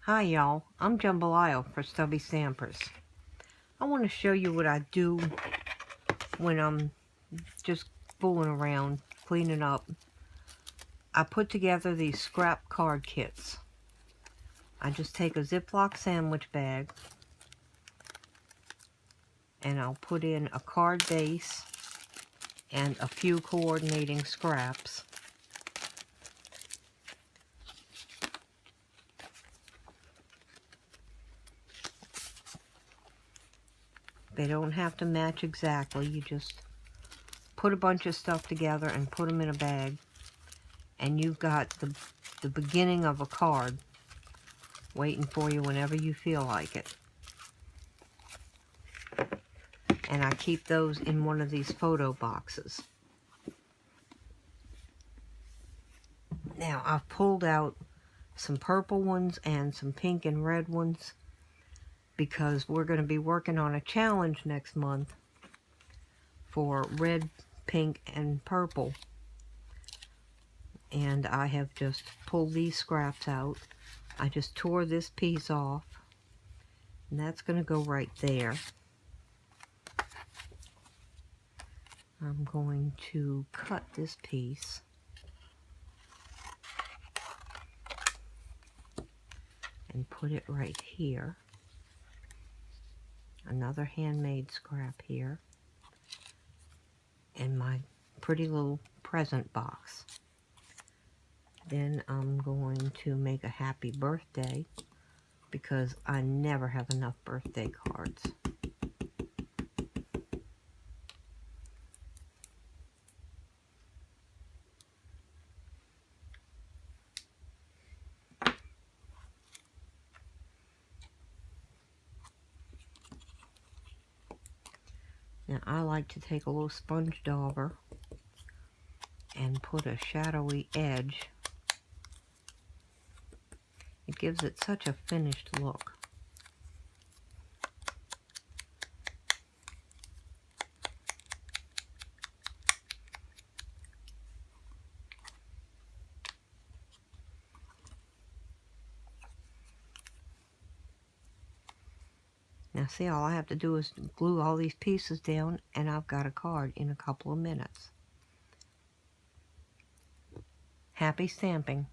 Hi y'all, I'm Jambalaya for Stubby Stampers. I want to show you what I do when I'm just fooling around, cleaning up. I put together these scrap card kits. I just take a Ziploc sandwich bag and I'll put in a card base and a few coordinating scraps. They don't have to match exactly, you just put a bunch of stuff together and put them in a bag, and you've got the beginning of a card waiting for you whenever you feel like it. And I keep those in one of these photo boxes. Now I've pulled out some purple ones and some pink and red ones because we're going to be working on a challenge next month for red, pink, and purple. And I have just pulled these scraps out. I just tore this piece off, and that's going to go right there. I'm going to cut this piece and put it right here. Another handmade scrap here, and my pretty little present box. Then I'm going to make a happy birthday because I never have enough birthday cards. Now I like to take a little sponge dauber and put a shadowy edge. It gives it such a finished look. Now see, all I have to do is glue all these pieces down and I've got a card in a couple of minutes. Happy stamping.